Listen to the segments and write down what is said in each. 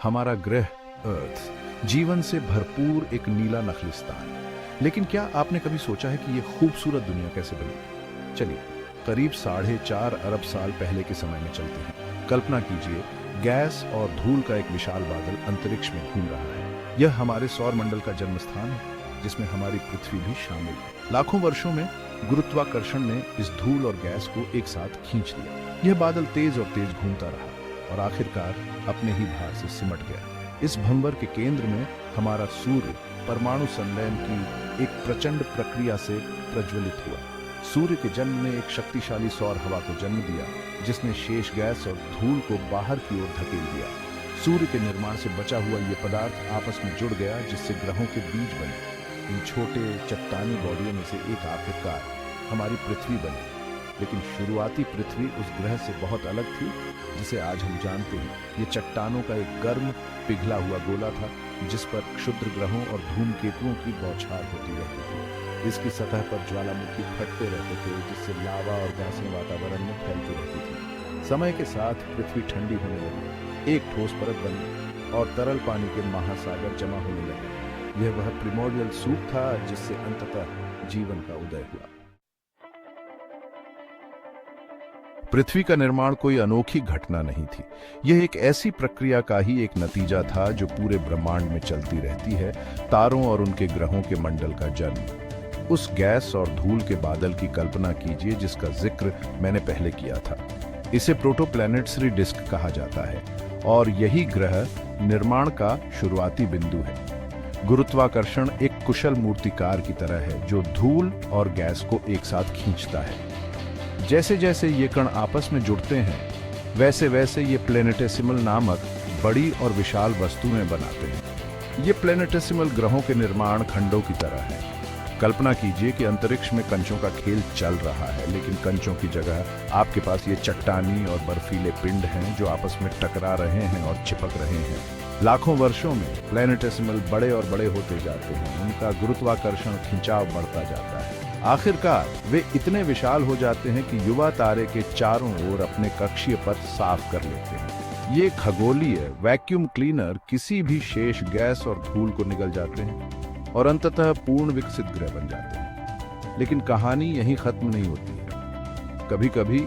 हमारा ग्रह अर्थ जीवन से भरपूर एक नीला नखलिस्तान। लेकिन क्या आपने कभी सोचा है कि यह खूबसूरत दुनिया कैसे बनी? चलिए करीब 4.5 अरब साल पहले के समय में चलते हैं। कल्पना कीजिए, गैस और धूल का एक विशाल बादल अंतरिक्ष में घूम रहा है। यह हमारे सौर मंडल का जन्म स्थान है, जिसमें हमारी पृथ्वी भी शामिल है। लाखों वर्षों में गुरुत्वाकर्षण ने इस धूल और गैस को एक साथ खींच लिया। यह बादल तेज और तेज घूमता रहा और आखिरकार अपने ही भार से सिमट गया। इस भंवर के केंद्र में हमारा सूर्य परमाणु संलयन की एक प्रचंड प्रक्रिया से प्रज्वलित हुआ। सूर्य के जन्म ने एक शक्तिशाली सौर हवा को जन्म दिया, जिसने शेष गैस और धूल को बाहर की ओर धकेल दिया। सूर्य के निर्माण से बचा हुआ ये पदार्थ आपस में जुड़ गया, जिससे ग्रहों के बीज बने। इन छोटे चट्टानी बॉडियों में से एक आखिरकार हमारी पृथ्वी बनी। लेकिन शुरुआती पृथ्वी उस ग्रह से बहुत अलग थी जिसे आज हम जानते हैं। ये चट्टानों का एक गर्म पिघला हुआ गोला था, जिस पर क्षुद्र ग्रहों और धूमकेतुओं की बौछार होती रहती थी। इसकी सतह पर ज्वालामुखी फटते रहते थे, जिससे लावा और गैसें वातावरण में फैलती रहती थी। समय के साथ पृथ्वी ठंडी होने लगी, एक ठोस परत बनी और तरल पानी के महासागर जमा होने लगे। यह वह प्रिमोर्डियल सूप था जिससे अंततः जीवन का उदय हुआ। पृथ्वी का निर्माण कोई अनोखी घटना नहीं थी। यह एक ऐसी प्रक्रिया का ही एक नतीजा था जो पूरे ब्रह्मांड में चलती रहती है। तारों और उनके ग्रहों के मंडल का जन्म। उस गैस और धूल के बादल की कल्पना कीजिए जिसका जिक्र मैंने पहले किया था। इसे प्रोटोप्लैनेटरी डिस्क कहा जाता है और यही ग्रह निर्माण का शुरुआती बिंदु है। गुरुत्वाकर्षण एक कुशल मूर्तिकार की तरह है जो धूल और गैस को एक साथ खींचता है। जैसे जैसे ये कण आपस में जुड़ते हैं, वैसे वैसे ये प्लैनेटेसिमल नामक बड़ी और विशाल वस्तुएं बनाते हैं। ये प्लैनेटेसिमल ग्रहों के निर्माण खंडों की तरह है। कल्पना कीजिए कि अंतरिक्ष में कंचों का खेल चल रहा है, लेकिन कंचों की जगह आपके पास ये चट्टानी और बर्फीले पिंड हैं जो आपस में टकरा रहे हैं और चिपक रहे हैं। लाखों वर्षों में प्लैनेटेसिमल बड़े और बड़े होते जाते हैं। उनका गुरुत्वाकर्षण खिंचाव बढ़ता जाता है। आखिरकार वे इतने विशाल हो जाते हैं कि युवा तारे के चारों ओर अपने कक्षीय पथ साफ कर लेते हैं। ये खगोलीय वैक्यूम क्लीनर किसी भी शेष गैस और धूल को निगल जाते हैं और अंततः पूर्ण विकसित ग्रह बन जाते हैं। लेकिन कहानी यहीं खत्म नहीं होती है। कभी कभी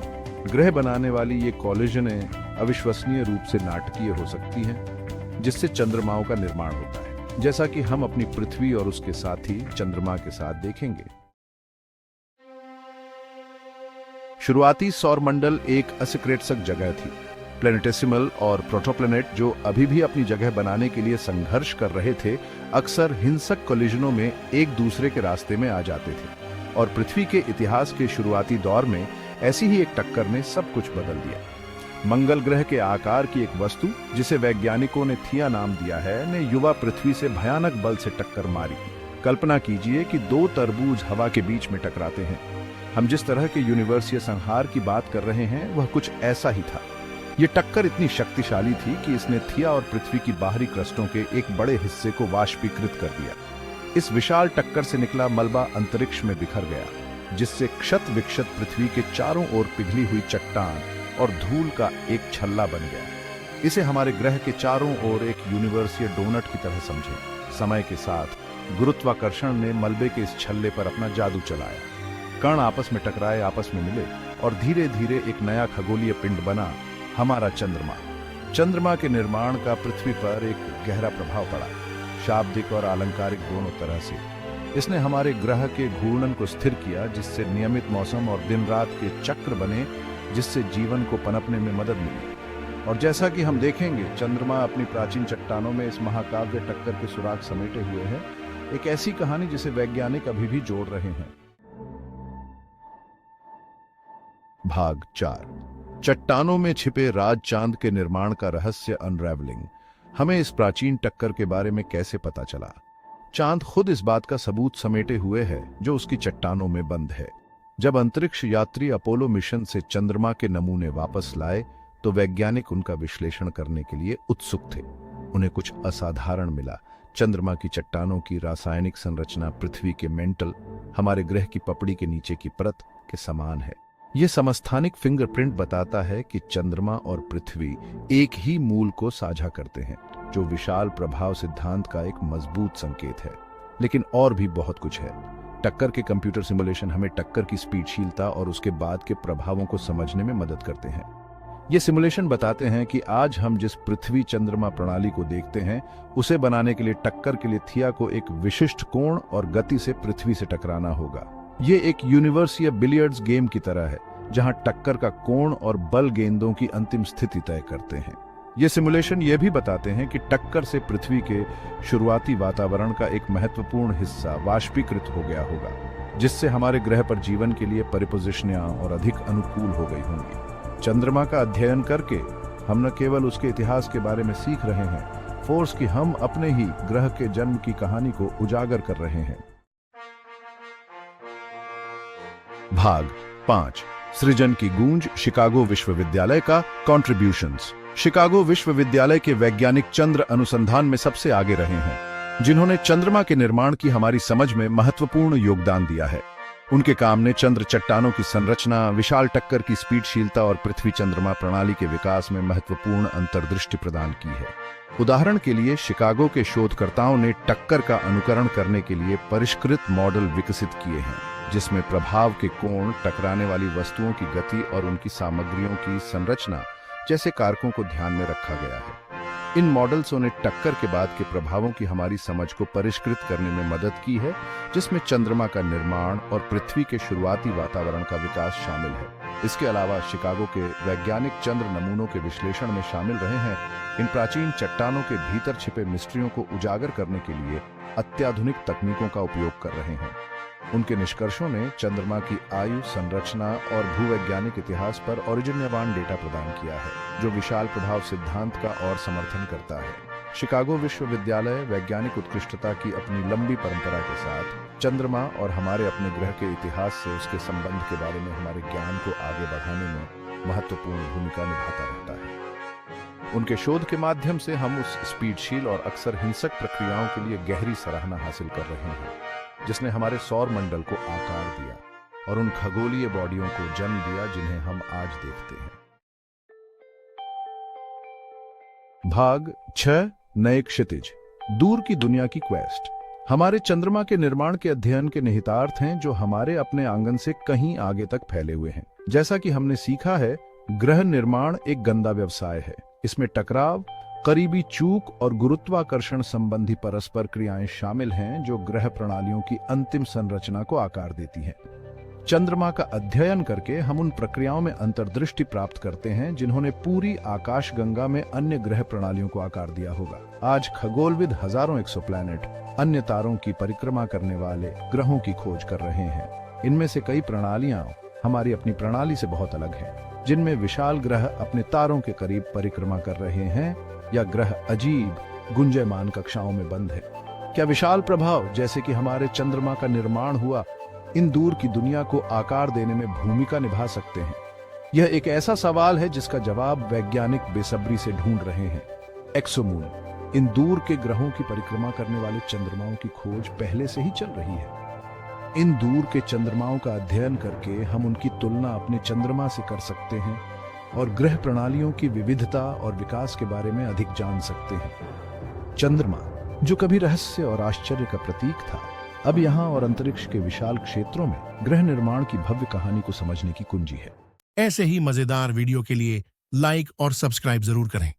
ग्रह बनाने वाली ये कॉलिजनें अविश्वसनीय रूप से नाटकीय हो सकती हैं, जिससे चंद्रमाओं का निर्माण होता है, जैसा कि हम अपनी पृथ्वी और उसके साथी चंद्रमा के साथ देखेंगे। शुरुआती सौरमंडल एक असिक्रेटसक जगह थी। प्लैनेटेसिमल और प्रोटोप्लैनेट जो अभी भी अपनी जगह बनाने के लिए संघर्ष कर रहे थे, अक्सर हिंसक कोलिजनों में एक दूसरे के रास्ते में आ जाते थे। और पृथ्वी के इतिहास के शुरुआती दौर में ऐसी ही एक टक्कर ने सब कुछ बदल दिया। मंगल ग्रह के आकार की एक वस्तु, जिसे वैज्ञानिकों ने थिया नाम दिया है, ने युवा पृथ्वी से भयानक बल से टक्कर मारी। कल्पना कीजिए कि दो तरबूज हवा के बीच में टकराते हैं। हम जिस तरह के यूनिवर्सीय संहार की बात कर रहे हैं, वह कुछ ऐसा ही था। यह टक्कर इतनी शक्तिशाली थी कि इसने थिया और पृथ्वी की बाहरी क्रस्टों के एक बड़े हिस्से को वाष्पीकृत कर दिया। इस विशाल टक्कर से निकला मलबा अंतरिक्ष में बिखर गया, जिससे क्षत विक्षत पृथ्वी के चारों ओर पिघली हुई चट्टान और धूल का एक छल्ला बन गया। इसे हमारे ग्रह के चारों ओर एक यूनिवर्सीय डोनट की तरह समझें। समय के साथ गुरुत्वाकर्षण ने मलबे के इस छल्ले पर अपना जादू चलाया। कण आपस में टकराए, आपस में मिले और धीरे धीरे एक नया खगोलीय पिंड बना, हमारा चंद्रमा। चंद्रमा के निर्माण का पृथ्वी पर एक गहरा प्रभाव पड़ा, शाब्दिक और आलंकारिक दोनों तरह से। इसने हमारे ग्रह के घूर्णन को स्थिर किया, जिससे नियमित मौसम और दिन रात के चक्र बने, जिससे जीवन को पनपने में मदद मिली। और जैसा कि हम देखेंगे, चंद्रमा अपनी प्राचीन चट्टानों में इस महाकाव्य टक्कर के सुराग समेटे हुए है। एक ऐसी कहानी जिसे वैज्ञानिक अभी भी जोड़ रहे हैं। भाग 4, चट्टानों में छिपे राज चांद के निर्माण का रहस्य अनरैवलिंग। हमें इस प्राचीन टक्कर के बारे में कैसे पता चला? चांद खुद इस बात का सबूत समेटे हुए है जो उसकी चट्टानों में बंद है। जब अंतरिक्ष यात्री अपोलो मिशन से चंद्रमा के नमूने वापस लाए, तो वैज्ञानिक उनका विश्लेषण करने के लिए उत्सुक थे। उन्हें कुछ असाधारण मिला। चंद्रमा की चट्टानों की रासायनिक संरचना पृथ्वी के मेंटल, हमारे ग्रह की पपड़ी के नीचे की परत के समान है। यह समस्थानिक फिंगरप्रिंट बताता है कि चंद्रमा और पृथ्वी एक ही मूल को साझा करते हैं। जो विशाल प्रभाव सिद्धांत का एक मजबूत संकेत है। लेकिन और भी बहुत कुछ है। टक्कर के कंप्यूटर सिमुलेशन हमें टक्कर की स्पीडशीलता और उसके बाद के प्रभावों को समझने में मदद करते हैं। ये सिमुलेशन बताते हैं कि आज हम जिस पृथ्वी चंद्रमा प्रणाली को देखते हैं, उसे बनाने के लिए टक्कर के लिए थिया को एक विशिष्ट कोण और गति से पृथ्वी से टकराना होगा। ये एक यूनिवर्स या बिलियर्ड्स गेम की तरह है, जहां टक्कर का कोण और बल गेंदों की अंतिम स्थिति तय करते हैं। ये सिमुलेशन ये भी बताते हैं कि टक्कर से पृथ्वी के शुरुआती वातावरण का एक महत्वपूर्ण हिस्सा वाष्पीकृत हो गया होगा, जिससे हमारे ग्रह पर जीवन के लिए परिपोजिशनियां और अधिक अनुकूल हो गई होंगी। चंद्रमा का अध्ययन करके हम न केवल उसके इतिहास के बारे में सीख रहे हैं, फोर्स की हम अपने ही ग्रह के जन्म की कहानी को उजागर कर रहे हैं। भाग 5, सृजन की गूंज, शिकागो विश्वविद्यालय का कॉन्ट्रीब्यूशंस। शिकागो विश्वविद्यालय के वैज्ञानिक चंद्र अनुसंधान में सबसे आगे रहे हैं, जिन्होंने चंद्रमा के निर्माण की हमारी समझ में महत्वपूर्ण योगदान दिया है। उनके काम ने चंद्र चट्टानों की संरचना, विशाल टक्कर की स्पीडशीलता और पृथ्वी चंद्रमा प्रणाली के विकास में महत्वपूर्ण अंतर्दृष्टि प्रदान की है। उदाहरण के लिए शिकागो के शोधकर्ताओं ने टक्कर का अनुकरण करने के लिए परिष्कृत मॉडल विकसित किए हैं, जिसमें प्रभाव के कोण, टकराने वाली वस्तुओं की गति और उनकी सामग्रियों की संरचना जैसे कारकों को ध्यान में रखा गया है। इन मॉडल्सों ने टक्कर के बाद के प्रभावों की हमारी समझ को परिष्कृत करने में मदद की है, जिसमें चंद्रमा का निर्माण और पृथ्वी के शुरुआती वातावरण का विकास शामिल है। इसके अलावा शिकागो के वैज्ञानिक चंद्र नमूनों के विश्लेषण में शामिल रहे हैं। इन प्राचीन चट्टानों के भीतर छिपे मिस्ट्रियों को उजागर करने के लिए अत्याधुनिक तकनीकों का उपयोग कर रहे हैं। उनके निष्कर्षों ने चंद्रमा की आयु, संरचना और भूवैज्ञानिक इतिहास पर ओरिजिनवान डेटा प्रदान किया है, जो विशाल प्रभाव सिद्धांत का और समर्थन करता है। शिकागो विश्वविद्यालय वैज्ञानिक उत्कृष्टता की अपनी लंबी परंपरा के साथ चंद्रमा और हमारे अपने ग्रह के इतिहास से उसके संबंध के बारे में हमारे ज्ञान को आगे बढ़ाने में महत्वपूर्ण भूमिका निभाता रहता है। उनके शोध के माध्यम से हम उस स्पीडशील और अक्सर हिंसक प्रक्रियाओं के लिए गहरी सराहना हासिल कर रहे हैं, जिसने हमारे सौर मंडल को आकार दिया और उन खगोलीय बॉडियों को जन्म दिया जिन्हें हम आज देखते हैं। भाग 6, नए क्षितिज, दूर की दुनिया की क्वेस्ट। हमारे चंद्रमा के निर्माण के अध्ययन के निहितार्थ हैं, जो हमारे अपने आंगन से कहीं आगे तक फैले हुए हैं। जैसा कि हमने सीखा है, ग्रह निर्माण एक गंदा व्यवसाय है। इसमें टकराव, करीबी चूक और गुरुत्वाकर्षण संबंधी परस्पर क्रियाएं शामिल हैं, जो ग्रह प्रणालियों की अंतिम संरचना को आकार देती हैं। चंद्रमा का अध्ययन करके हम उन प्रक्रियाओं में अंतर्दृष्टि प्राप्त करते हैं, जिन्होंने पूरी आकाशगंगा में अन्य ग्रह प्रणालियों को आकार दिया होगा। आज खगोलविद हजारों एक्सोप्लैनेट, अन्य तारों की परिक्रमा करने वाले ग्रहों की खोज कर रहे हैं। इनमें से कई प्रणालियां हमारी अपनी प्रणाली से बहुत अलग हैं, जिनमें विशाल ग्रह अपने तारों के करीब परिक्रमा कर रहे हैं, या ग्रह अजीब गुंजयमान कक्षाओं में बंद है। क्या विशाल प्रभाव, जैसे कि हमारे चंद्रमा का निर्माण हुआ, इन दूर की दुनिया को आकार देने में भूमिका निभा सकते हैं? यह एक ऐसा सवाल है जिसका जवाब वैज्ञानिक बेसब्री से ढूंढ रहे हैं। एक्सोमून, इन दूर के ग्रहों की परिक्रमा करने वाले चंद्रमाओं की खोज पहले से ही चल रही है। इन दूर के चंद्रमाओं का अध्ययन करके हम उनकी तुलना अपने चंद्रमा से कर सकते हैं और ग्रह प्रणालियों की विविधता और विकास के बारे में अधिक जान सकते हैं। चंद्रमा, जो कभी रहस्य और आश्चर्य का प्रतीक था, अब यहाँ और अंतरिक्ष के विशाल क्षेत्रों में ग्रह निर्माण की भव्य कहानी को समझने की कुंजी है। ऐसे ही मजेदार वीडियो के लिए लाइक और सब्सक्राइब जरूर करें।